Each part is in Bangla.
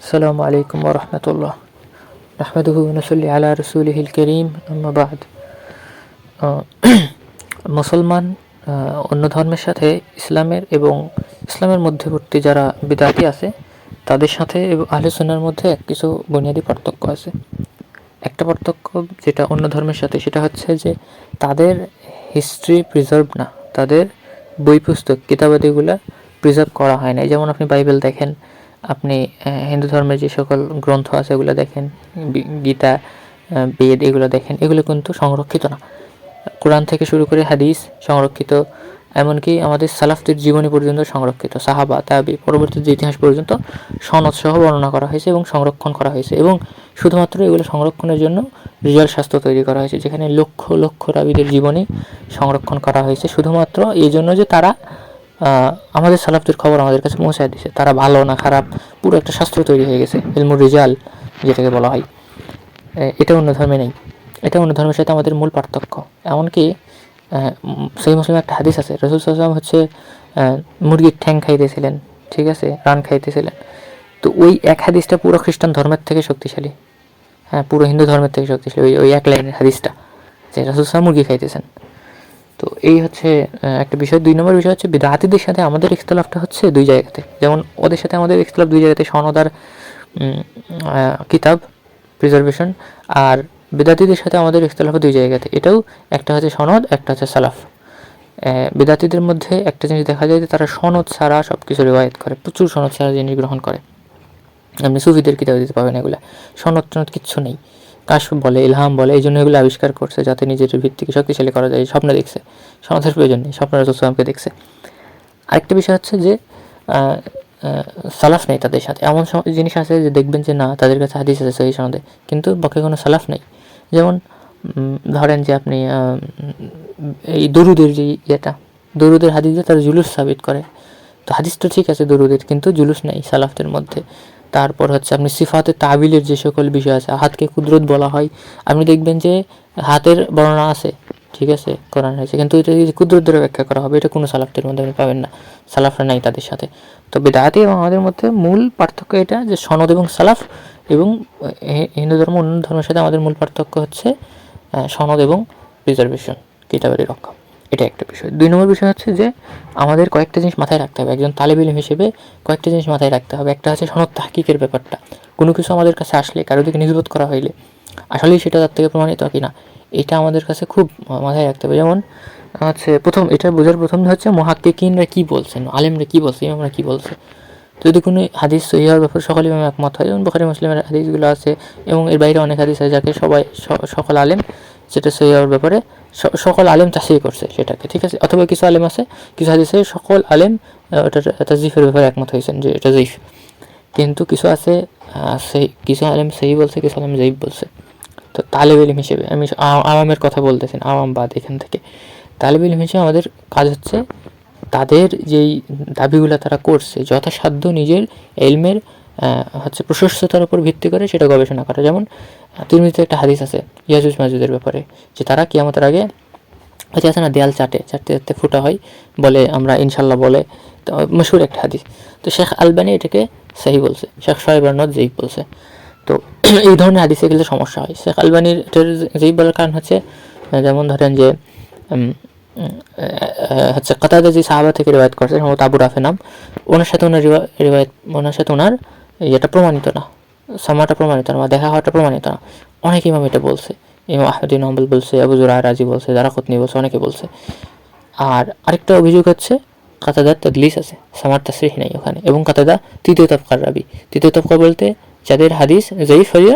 আসসালামু আলাইকুম ওয়া রাহমাতুল্লাহ। নাহমাদুহু ওয়া নুসাল্লি আলা রাসূলিহিল কারীম, আম্মা বা'দ। মুসলমান অন্য ধর্মের সাথে ইসলামের মধ্যবর্তী যারা বিদআতি আছে তাদের সাথে এবং আহলে সুন্নাহর মধ্যে কিছু বুনিয়াদি পার্থক্য আছে। একটা পার্থক্য যেটা অন্য ধর্মের সাথে, সেটা হচ্ছে যে তাদের হিস্ট্রি প্রিজার্ভ না, তাদের বই পুস্তক কিতাবাদিগুলা প্রিজার্ভ করা হয় না। যেমন আপনি বাইবেল দেখেন, আপনি হিন্দু ধর্মের যে সকল গ্রন্থ আছে এগুলো দেখেন, গীতা, বেদ, এগুলো দেখেন, এগুলো কিন্তু সংরক্ষিত না। কোরআন থেকে শুরু করে হাদিস সংরক্ষিত, এমনকি আমাদের সালাফদের জীবনী পর্যন্ত সংরক্ষিত, সাহাবা, তাবি, পরবর্তী যে ইতিহাস পর্যন্ত সনদ সহ বর্ণনা করা হয়েছে এবং সংরক্ষণ করা হয়েছে। এবং শুধুমাত্র এগুলো সংরক্ষণের জন্য রিয়াল শাস্ত্র তৈরি করা হয়েছে, যেখানে লক্ষ লক্ষ রাবীদের জীবনী সংরক্ষণ করা হয়েছে শুধুমাত্র এই জন্য যে তারা আমাদের সালাফদের খবর আমাদের কাছে পৌঁছায় দিয়েছে। তারা ভালো না খারাপ পুরো একটা শাস্ত্র তৈরি হয়ে গেছে, ইলমুর রিজাল যেটাকে বলা হয়। এটা অন্য ধর্মে নেই। এটা অন্য ধর্মের সাথে আমাদের মূল পার্থক্য। এমনকি সহিহ মুসলিমে একটা হাদিস আছে, রাসূল সাল্লাল্লাহু আলাইহি ওয়াসাল্লাম হচ্ছে মুরগির ঠ্যাং খাইতেছিলেন, ঠিক আছে, রান খাইতেছিলেন। তো ওই এক হাদিসটা পুরো খ্রিস্টান ধর্মের থেকে শক্তিশালী, পুরো হিন্দু ধর্মের থেকে শক্তিশালী ওই এক লাইনের হাদিসটা, যে রাসূল সাল্লাল্লাহু আলাইহি ওয়াসাল্লাম মুরগি খাইতেছেন। তো এই হচ্ছে একটা বিষয়। ২ নম্বর বিষয় হচ্ছে বিদআতীদের সাথে আমাদের ইখতিলাফটা হচ্ছে দুই জায়গাতে। যেমন ওদের সাথে আমাদের ইখতিলাফ দুই জায়গাতে, সনদ আর কিতাব প্রিজার্ভেশন। আর বিদআতীদের সাথে আমাদের ইখতিলাফ দুই জায়গাতে, এটাও একটা হচ্ছে সনদ, একটা হচ্ছে সালাফ। বিদআতীদের মধ্যে একটা জিনিস দেখা যায় যে তারা সনদ ছাড়া সব কিছু রিওয়ায়াত করে, প্রচুর সনদ ছাড়া জিনিস গ্রহণ করে। আপনি সুফিদের কিতাবে দিতে পাবেন এগুলো, সনদ টনদ কিচ্ছু নেই। কাশফ বলে, ইলহাম বলে, এই জন্য এগুলো আবিষ্কার করছে যাতে নিজের ভিত্তিকে শক্তিশালী করা যায়। স্বপ্নে দেখছে, সনদের প্রয়োজন নেই, স্বপ্নে রাসূল সাল্লাল্লাহু আলাইহি ওয়াসাল্লামকে দেখছে। আরেকটা বিষয় হচ্ছে যে সালাফ নেই তাদের সাথে। এমন জিনিস আছে যে দেখবেন যে না, তাদের কাছে হাদিস আছে সহিহ সনদে, কিন্তু পক্ষে কোনো সালাফ নেই। যেমন ধরেন যে আপনি এই দরুদের যে দরুদের হাদিস দিয়ে তারা জুলুস সাবিত করে। তো হাদিস তো ঠিক আছে দরুদের, কিন্তু জুলুস নেই সালাফদের মধ্যে। তারপর হচ্ছে আপনি সিফাতে তাবিলের যে সকল বিষয় আছে, হাতকে কুদরত বলা হয়, আপনি দেখবেন যে হাতের বর্ণনা আছে, ঠিক আছে, কোরআন হয়েছে, কিন্তু এটা যদি কুদরত ধরে ব্যাখ্যা করা হবে, এটা কোনো সালাফদের মধ্যে আপনি পাবেন না, সালাফরা নাই তাদের সাথে। তো বিদআতি এবং আমাদের মধ্যে মূল পার্থক্য এটা যে সনদ এবং সালাফ, এবং হিন্দু ধর্ম অন্য ধর্মের সাথে আমাদের মূল পার্থক্য হচ্ছে সনদ এবং প্রিজার্ভেশন, কিতাবের রক্ষা। এটা একটা বিষয়। ২ নম্বর বিষয় হচ্ছে যে আমাদের কয়েকটা জিনিস মাথায় রাখতে হবে, একজন তালেব ইলম হিসেবে কয়েকটা জিনিস মাথায় রাখতে হবে। একটা হচ্ছে সনদ তাহকিকের ব্যাপারটা। কোনো কিছু আমাদের কাছে আসলে, কারো দিকে নিসবত করা হইলে আসলেই সেটা তার থেকে প্রমাণিত কি না, এটা আমাদের কাছে খুব মাথায় রাখতে হবে। যেমন হচ্ছে এটা বোঝার প্রথম হচ্ছে মুহাক্কিকিনরা কী বলছেন, আলেমরা কী বলছে, ইমামরা কী বলছে। যদি কোনো হাদিস সহিহ হওয়ার ব্যাপারে সকল ইমাম একমত হয়, যেমন বুখারী মুসলিমের হাদিসগুলো আছে, এবং এর বাইরে অনেক হাদিস আছে যাকে সকল আলেম, যেটা সহিহ হওয়ার ব্যাপারে সকল আলেম তাসহিহ করছে সেটাকে, ঠিক আছে। অথবা কিছু আলেম আছে, কিছু হাদিসে সকল আলেম ওটার তাসহিহের ব্যাপারে একমত হয়েছেন যে এটা যঈফ। কিন্তু কিছু আছে কিছু আলেম সহিহ বলছে, কিছু আলেম যঈফ বলছে। তো তালেব ইলম হিসেবে, আমি আওয়ামের কথা বলতেছেন, আওয়াম বাদ এখান থেকে, তালেব ইলম হিসেবে আমাদের কাজ হচ্ছে তাদের যেই দাবিগুলো তারা করছে যথাসাধ্য নিজের ইলমের হচ্ছে প্রশস্ততার উপর ভিত্তি করে সেটা গবেষণা করা। যেমন তিরমিজিতে একটা হাদিস আছে ইয়াজুজ মাজুজের ব্যাপারে, যে তারা কিয়ামতের আগে হচ্ছে আছে না, দেয়াল চাটতে চাটতে ফুটা হয় বলে, আমরা ইনশাল্লাহ বলে, তো মশহুর একটা হাদিস। তো শেখ আলবানি এটাকে সহিহ বলছে, শেখ সোহাইব আহমদ যঈফ বলছে। তো এই ধরনের হাদিসে গেলে সমস্যা হয়। শেখ আলবানির এটার যঈফ বলার কারণ হচ্ছে, যেমন ধরেন যে হচ্ছে কাতাদা যে সাহাবা থেকে রিওয়ায়াত করছে, সম্ভবত আবু রাফে নাম, ওনার সাথে ওনার রিওয়ায়াত, ওনার সাথে ওনার এটা প্রমাণিত না, সামাটা প্রমাণিত না, বা দেখা হওয়াটা প্রমাণিত না। অনেক ইমাম এটা বলছে, ইমাম আহমদ বিন হাম্বল বলছে, আবু যুরআ রাজি বলছে, দারাকুতনি বলছে, অনেকে বলছে। আর আরেকটা অভিযোগ হচ্ছে কাতাদার তাদলিস আছে, সামার তাসরিহ নেই ওখানে, এবং কাতাদা তৃতীয় তবকার রাবি। তৃতীয় তবকা বলতে যাদের হাদিস যঈফ হয়ে,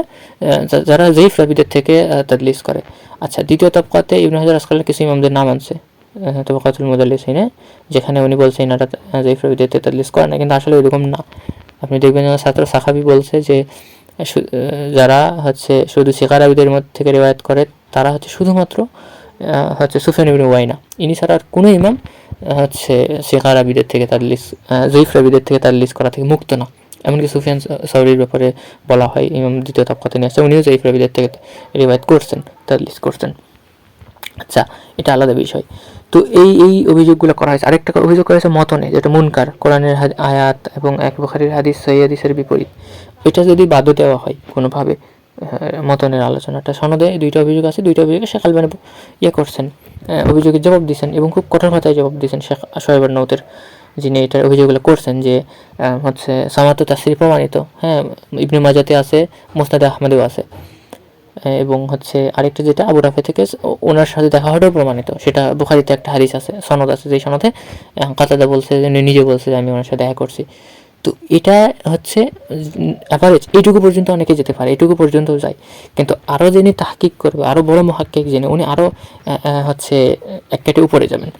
যারা যঈফ রাবিদের থেকে তাদলিস করে। আচ্ছা, দ্বিতীয় তবকাতে ইবনে হাজার আসকালানি কিছু ইমামদের নাম আনছে, তবকাতুল মুদাল্লিসিনে, যেখানে উনি বলছেন এনারা যঈফ রাবিদের থেকে তাদলিস করে না, কিন্তু আসলে ওইরকম না। আপনি দেখবেন ছাত্র সাখাবি বলছে যে যারা হচ্ছে শুধু সিগা রাবিদের মধ্যে থেকে রিওয়ায়াত করে, তারা হচ্ছে শুধুমাত্র হচ্ছে সুফিয়ান ইবনে উয়াইনা, ইনি ছাড়া আর কোনো ইমাম হচ্ছে সিগা রাবিদের থেকে তাদলিস, যঈফ রাবিদের থেকে তাদলিস করা থেকে মুক্ত না। এমনকি সুফিয়ান সাউরির ব্যাপারে বলা হয়, ইমাম দ্বিতীয় তবকাতে নিয়ে আসছে, উনিও যঈফ রাবিদের থেকে রিওয়ায়াত করছেন, তাদলিস করছেন। আচ্ছা, এটা আলাদা বিষয়। তো তো এই অভিযোগগুলো করা হয়েছে। আরেকটা অভিযোগ করা হয়েছে মতনে, যেটা মুনকার, কোরআনের আয়াত এবং এক বুখারীর হাদিস সহিহ হাদিসের বিপরীত। এটা যদি বাদ দেওয়া হয় কোনোভাবে, মতনের আলোচনাটা, সনদে দুইটা অভিযোগ আছে, দুইটা অভিযোগে শেখ আলবানী করছেন, অভিযোগের জবাব দিয়েছেন এবং খুব কঠোর ভাষায় জবাব দিয়েছেন শেখ শোয়েব আরনাউতের, যিনি এটার অভিযোগগুলো করছেন যে হচ্ছে সামাত তাফসীর প্রমাণিত, হ্যাঁ, ইবনে মাজাতে আছে, মুসনাদ আহমদেও আছে, এবং হচ্ছে আরেকটা যেটা আবু রাফি থেকে ওনার সাথে দেখা হওয়াটাও প্রমাণিত, সেটা বুখারীতে একটা হাদিস আছে, সনদ আছে, যেই সনদে কাতাদা বলছে যে নিজে বলছে যে আমি ওনার সাথে দেখা করছি। তো এটা হচ্ছে অ্যাভারেজ, এইটুকু পর্যন্ত অনেকে যেতে পারে, এইটুকু পর্যন্ত যায়। কিন্তু আরও যিনি তাহকিক করবে, আরও বড় মুহাক্কিক যিনি, উনি আরও হচ্ছে এক কেটে উপরে যাবেন।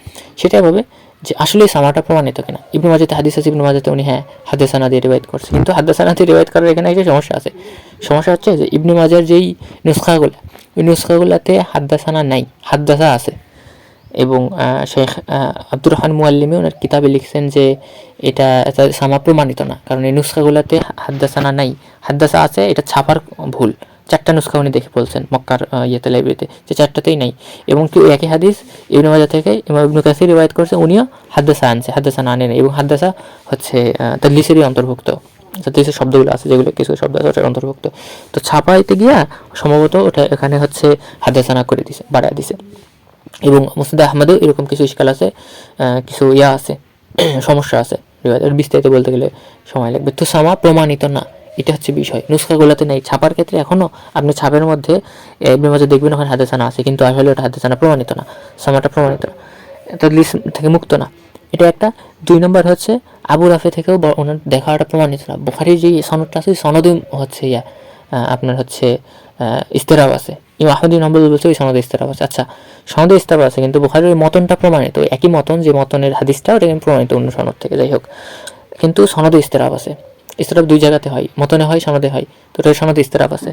সেটা ভাবে যে আসলে সামাটা প্রমাণিত কিনা। ইবনে মাজাতে হাদিস আছে, ইবনে মাজাতে উনি হাদাসানা দিয়ে রিওয়ায়াত করছে, কিন্তু হাদাসানা দিয়ে রিওয়ায়াত করার এখানে একটা সমস্যা আছে। সমস্যা হচ্ছে যে ইবনে মাজার যেই নুসখাগুলো, ওই নুসখাগুলোতে হাদাসানা নাই, হাদাসা আছে। এবং শেখ আব্দুর রহমান মুআল্লিমি ওনার কিতাবে লিখছেন যে এটা সামা প্রমাণিত না, কারণ এই নুসখাগুলোতে হাদাসানা নাই, হাদাসা আছে, এটা ছাপার ভুল। 4টা নুসখা উনি দেখে বলছেন মক্কার লাইব্রেরিতে, যে 4টাতেই নাই। এবং কি একই হাদিস ইবনে মাজাহ থেকে ইমাম ইবনে কাসির রিওয়ায়াত করছে, উনিও হাদাসা আনছে, হাদাসানা আনে নাই। এবং হাদাসা হচ্ছে তাদলিসেরই অন্তর্ভুক্ত, তাদলিসের শব্দগুলো আছে, যেগুলো কিছু শব্দ আছে ওটার অন্তর্ভুক্ত। তো ছাপাইতে গিয়া সম্ভবত ওটা এখানে হচ্ছে হাদাসানা করে দিছে, বাড়ায় দিছে। এবং মুসনাদ আহমদেও এরকম কিছু ইশকাল আছে, কিছু আছে, সমস্যা আছে, বিস্তারিত বলতে গেলে সময় লাগবে। তো সামা প্রমাণিত না, এটা হচ্ছে বিষয়। নুসখাগুলোতে নেই, ছাপার ক্ষেত্রে এখনও আপনি ছাপের মধ্যে ইবনে মাজাহ দেখবেন ওখানে হাদিসানা আছে, কিন্তু আসলে ওটা হাদিসানা প্রমাণিত না, সামাটা প্রমাণিত না, তাদলিস থেকে মুক্ত না। এটা একটা। 2 নম্বর হচ্ছে আবু রাফি থেকেও ওনার দেখাটা প্রমাণিত না। বুখারীর যে সনদটা আছে, সনদে হচ্ছে আপনার হচ্ছে ইস্তেরাব আছে। ইমাম আহমদ বিন হাম্বল বলছে ওই সনদে ইস্তেরাব আছে। আচ্ছা, সনদে ইস্তেরাব আছে, কিন্তু বুখারীর মতনটা প্রমাণিত, একই মতন, যে মতনের হাদিসটা ওটা প্রমাণিত অন্য সনদ থেকে, যাই হোক, কিন্তু সনদে ইস্তেরাব আছে। ইস্তেরাব 2 জায়গাতে হয়, মতনে হয়, সনদে হয়, তো ওটা সনদে ইস্তেরাব আছে।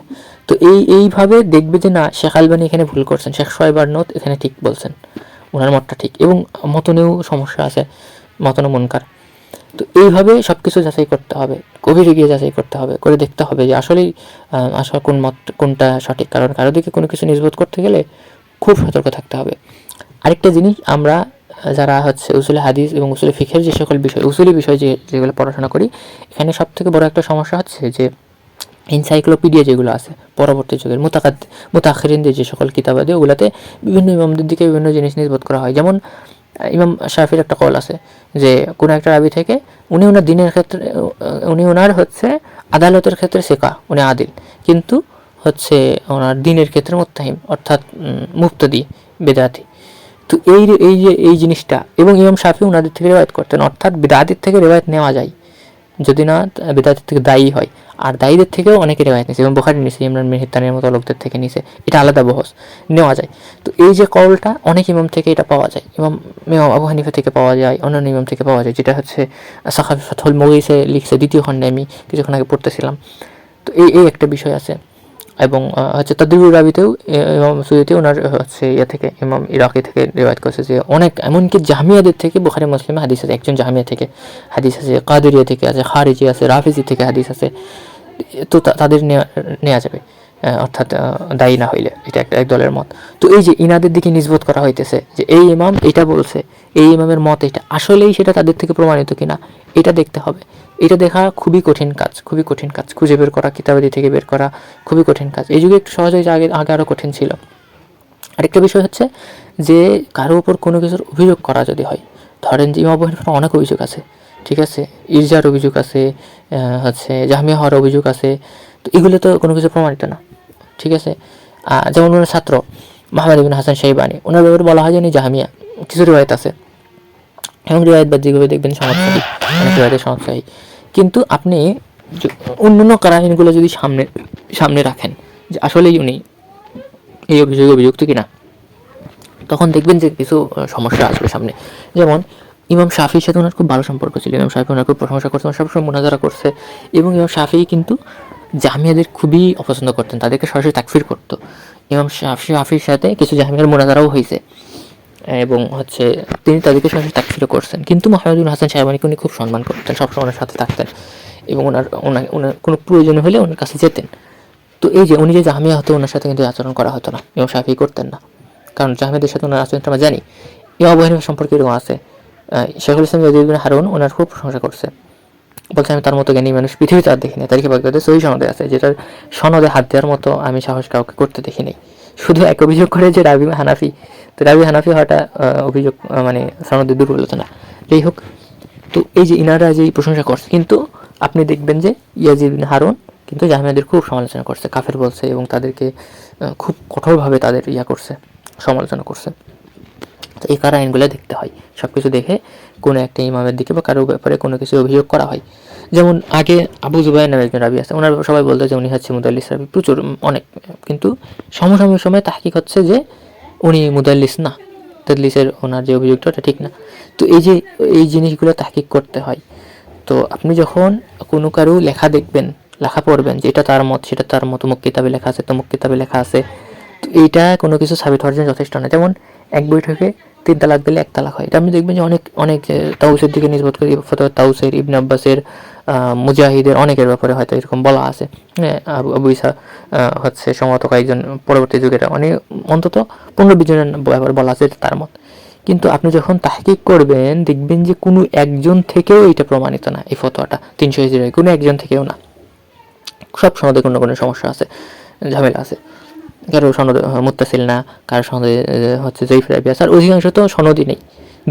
তো এইভাবে দেখবে যে না, শেখ আলবানী এখানে ভুল করছেন, শেখ শোয়েব আরনাউত এখানে ঠিক বলছেন, ওনার মতটা ঠিক, এবং মতনেও সমস্যা আছে, মতনও মুনকার। তো এইভাবে সব কিছু যাচাই করতে হবে, গভীরে গিয়ে যাচাই করতে হবে, করে দেখতে হবে যে আসলেই আসলে কোন মত কোনটা সঠিক। কারণ কারো দিকে কোনো কিছু নিষ্পত্তি করতে গেলে খুব সতর্ক থাকতে হবে। আরেকটা জিনিস, আমরা যারা হচ্ছে উসুলে হাদিস এবং উসুলে ফিকহের যে সকল বিষয়, উসুলি বিষয় যেগুলো পড়াশোনা করি, এখানে সবথেকে বড় একটা সমস্যা হচ্ছে যে এনসাইক্লোপিডিয়া যেগুলো আছে পরবর্তী যুগের মুতাআখিরিনদের যে সকল কিতাবাদি, ওগুলাতে বিভিন্ন ইমামদের দিকে বিভিন্ন জিনিস নিসবত করা হয়। যেমন ইমাম শাফির একটা কল আছে যে কোনো একটা রাবি থেকে উনি ওনার দিনের ক্ষেত্রে, উনি ওনার হচ্ছে আদালতের ক্ষেত্রে সিকা, উনি আদিল, কিন্তু হচ্ছে ওনার দিনের ক্ষেত্রে মুত্তাহিম, অর্থাৎ মুফতাদি, বেদাতি। তো এই জিনিসটা, এবং ইমাম শাফি ওনাদের থেকে রেওয়ায়াত করতেন, অর্থাৎ বেদাতির থেকে রেওয়ায়াত নেওয়া যায় যদি না বেদাতির থেকে দায়ী হয়। আর দায়ীদের থেকেও অনেকে রেওয়ায়াত নিছে, এবং বুখারী নিছে, ইমরান বিন হিত্তানের মতো লোকদের থেকে নিছে, এটা আলাদা বহস, নেওয়া যায়। তো এই যে কলটা অনেক ইমাম থেকে এটা পাওয়া যায়, ইমাম আবু হানিফা থেকে পাওয়া যায়, অন্যান্য ইমাম থেকে পাওয়া যায়, যেটা হচ্ছে সাখাফি ফাতহুল মুগীসে লিখছে, 2য় খণ্ডে আমি কিছুক্ষণ আগে পড়তেছিলাম। তো এই একটা বিষয় আছে। এবং হচ্ছে তাদরিবুর রাবিতেও ইমাম সুয়ুতি ওনার হচ্ছে থেকে, ইমাম ইরাকি থেকে রিওয়ায়াত করছে যে অনেক, এমনকি জাহমিয়াদের থেকে বুখারী মুসলিমে হাদিস আছে, একজন জাহমিয়া থেকে হাদিস আছে, কাদেরিয়া থেকে আছে, খারিজি আছে, রাফিজি থেকে হাদিস আছে। তো তাদের নেওয়া যাবে, অর্থাৎ দায়ী না হইলে, এটা একটা এক দলের মত। তো এই যে ইনাদের দিকে নিসবত করা হইতেছে যে এই ইমাম এটা বলছে, এই ইমামের মত এটা, আসলেই সেটা তাদের থেকে প্রমাণিত কিনা এটা দেখতে হবে। এটা দেখা খুবই কঠিন কাজ, খুবই কঠিন কাজ, খুঁজে বের করা, কিতাবাদি থেকে বের করা খুবই কঠিন কাজ। এই যুগে একটু সহজ হয়েছে, আগে আরও কঠিন ছিল। আরেকটা বিষয় হচ্ছে যে কারো উপর কোনো কিছুর অভিযোগ করা যদি হয়, ধরেন যে ইমাম আবু হানিফার অনেক অভিযোগ আছে, ঠিক আছে, ইরজার অভিযোগ আছে, হচ্ছে জাহমিয়া হওয়ার অভিযোগ আছে, তো এগুলো তো কোনো কিছু প্রমাণিত না, ঠিক আছে। যেমন ওনার ছাত্র মুহাম্মদ ইবনে হাসান শাইবানি, ওনার ব্যাপারে বলা হয় যে উনি জাহমিয়া, কিছু রিওয়ায়াত আছে, এবং রিওয়ায়াতবাদ যেগুলো দেখবেন সনদসাহী, অনেক রিওয়ায়াতের সনদসাহী, কিন্তু আপনি অন্যান্য কারাইনগুলো যদি সামনে রাখেন যে আসলেই উনি এই অভিযুক্ত কিনা, তখন দেখবেন যে কিছু সমস্যা আসবে সামনে। যেমন ইমাম শাফির সাথে ওনার খুব ভালো সম্পর্ক ছিল, ইমাম শাফি ওনার খুব প্রশংসা করতেন, সবসময় মুনাজারা করছে, এবং ইমাম শাফি কিন্তু জাহমিয়াদের খুবই অপছন্দ করতেন, তাদেরকে সরাসরি তাকফির করতো। ইমাম শাফির সাথে কিছু জাহমিয়ার মুনাজারাও হয়েছে, এবং হচ্ছে তিনি তাদেরকে সরাসরি তাকফিরও করছেন, কিন্তু মুহাম্মদ ইবনে হাসান শাইবানিকে উনি খুব সম্মান করতেন, সবসময় ওনার সাথে থাকতেন, এবং ওনার কোনো প্রয়োজন হলে ওনার কাছে যেতেন। তো এই যে উনি যে জাহমিয়া হতো, ওনার সাথে কিন্তু আচরণ করা হতো না, ইমাম শাফি করতেন না, কারণ জাহমিয়াদের সাথে ওনার আচরণটা আমরা জানি। এই আবু হানিফা সম্পর্কে এরকম আছে, শেখুল ইসলাম ইয়াজিদ বিন হারুন ওনার খুব প্রশংসা করছে, বলছে আমি তার মতো জ্ঞানী মানুষ পৃথিবীতে আর দেখিনি। তারিখে বাগদাদে সহি সনদে আছে, যেটার সনদে হাত দেওয়ার মতো আমি সাহস কাউকে করতে দেখিনি। শুধু এক অভিযোগ করে যে রাবি হানাফি, তো রাবি হানাফি হওয়াটা অভিযোগ মানে সনদে দুর্বলতা না, যাই হোক। তো এই যে ইনারা যে প্রশংসা করছে, কিন্তু আপনি দেখবেন যে ইয়াজিদ বিন হারুন কিন্তু জাহমিয়াদের খুব সমালোচনা করছে, কাফের বলছে এবং তাদেরকে খুব কঠোরভাবে তাদের করছে, সমালোচনা করছে। তো এই কারণ আইনগুলো দেখতে হয়, সব কিছু দেখে কোনো একটা ইমামের দিকে বা কারো ব্যাপারে কোনো কিছু অভিযোগ করা হয়। যেমন আগে আবু জুবাইর নামে একজন রাবি আছে, ওনার সবাই বলতো যে উনি হচ্ছে মুদাল্লিস রাবি, প্রচুর অনেক, কিন্তু সমসাময়িক সময়ে তাহকিক হচ্ছে যে উনি মুদাল্লিস না, তাদলিসের ওনার যে অভিযোগটা ওটা ঠিক না। তো এই যে এই জিনিসগুলো তাহকিক করতে হয়। তো আপনি যখন কোনো কারো লেখা দেখবেন, লেখা পড়বেন যে এটা তার মত, সেটা তার মত, অমুক কিতাবে লেখা আছে, তমুক কিতাবে লেখা আছে, তো এইটা কোনো কিছু সাবিত হওয়ার জন্য যথেষ্ট না। যেমন এক বৈঠকে 3 তালাক দিলে 1 তালাক হয়, এটা আপনি দেখবেন যে অনেক অনেক তাউসের দিকে নিসবত করে, ফতোয়া তাউসের, ইবনে আব্বাসের, মুজাহিদের অনেকের ব্যাপারে হয়তো এরকম বলা আছে। আবু ইসা হচ্ছে সম্ভবত কয়েকজন পরবর্তী যুগের অনেক, অন্তত 15-20 জনের ব্যাপারে বলা আছে তার মত। কিন্তু আপনি যখন তাহকিক করবেন দেখবেন যে কোনো একজন থেকেও এটা প্রমাণিত না, এই ফতোয়াটা 300 হিজরির কোনো একজন থেকেও না। সব সনদে কোনো কোনো সমস্যা আছে, ঝামেলা আছে, কারো সনদ মুত্তাসিল না, কারো সনদে হচ্ছে জয়ীফ রাবি আছে, আর অধিকাংশ তো সনদই নেই,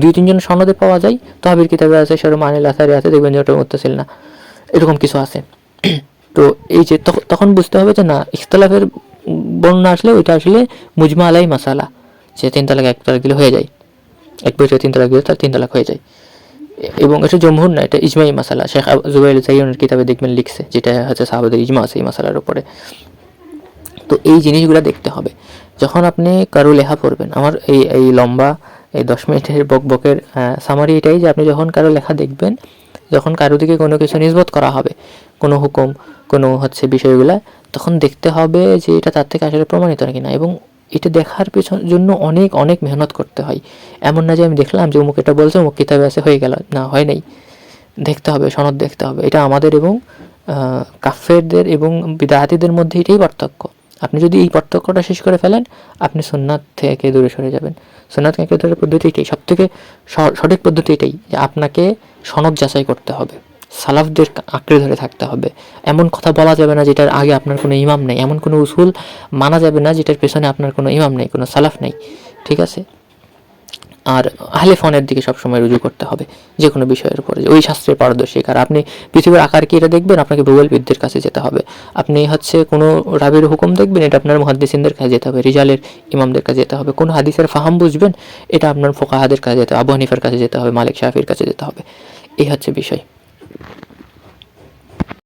2-3 জন সনদে পাওয়া যায়, তহবির কিতাবে আছে, সর মানিল আসারে আছে, দেখবেন যে ওটা মুত্তাসিল না, এরকম কিছু আছে। তো এই যে তখন বুঝতে হবে যে না, ইখতিলাফের বর্ণনা আসলে ওইটা আসলে মুজমা আলাই মাসালা, যে 3 তালাক 1 তালাক দিলে হয়ে যায়, এক বছর 3 তালাক দিলে তার 3 তালাক হয়ে যায়, এবং এটা জমহুর না, এটা ইজমাই মাসালা। শেখ জুবাইর জাইয়ুনের কিতাবে দেখবেন লিখছে, যেটা হচ্ছে সাহাবাদের ইজমা আছে এই মাসালার উপরে। তো এই জিনিসগুলো দেখতে হবে যখন আপনি কারো লেখা পড়বেন। আমার এই লম্বা এই 10 মিনিটের বকবকের সামারি এটাই যে আপনি যখন কারো লেখা দেখবেন, যখন কারো দিকে কোনো কিছু নিসবত করা হবে, কোনো হুকুম, কোনো হচ্ছে বিষয়গুলা, তখন দেখতে হবে যে এটা তার থেকে আসলে প্রমাণিত নাকি না, এবং এটা দেখার জন্য অনেক অনেক মেহনত করতে হয়। এমন না যে আমি দেখলাম যে অমুক এটা বলছে, অমুক কিতাবে আছে, হয়ে গেল, না, হয় নাই। দেখতে হবে, সনদ দেখতে হবে। এটা আমাদের এবং কাফেরদের এবং বিদআতীদের মধ্যে এটাই পার্থক্য। আপনি যদি এই পার্থক্যটা শেষ করে ফেলেন, আপনি সুন্নাত থেকে দূরে সরে যাবেন। সুন্নাত থেকে দূরে পদ্ধতি এটাই, সবথেকে সঠিক পদ্ধতি এটাই যে আপনাকে সনদ যাচাই করতে হবে, সালাফদের আঁকড়ে ধরে থাকতে হবে। এমন কথা বলা যাবে না যেটার আগে আপনার কোনো ইমাম নেই, এমন কোনো উসুল মানা যাবে না যেটার পেছনে আপনার কোনো ইমাম নেই, কোনো সালাফ নেই, ঠিক আছে? আর আহলে ফনের দিকে সবসময় রুজু করতে হবে যে কোনো বিষয়ের উপরে, ওই শাস্ত্রের পারদর্শী। আর আপনি পৃথিবীর আকার কি এটা দেখবেন, আপনাকে ভূগোলবিদদের কাছে যেতে হবে। আপনি হচ্ছে কোনো রাবির হুকুম দেখবেন, এটা আপনার মুহাদ্দিসিনদের কাছে যেতে হবে, রিজালের ইমামদের কাছে যেতে হবে। কোন হাদিসের ফাহাম বুঝবেন, এটা আপনার ফুকাহাদের কাছে যেতে হবে, আবু হানিফার কাছে যেতে হবে, মালিক শাফির কাছে যেতে হবে। এই হচ্ছে বিষয়।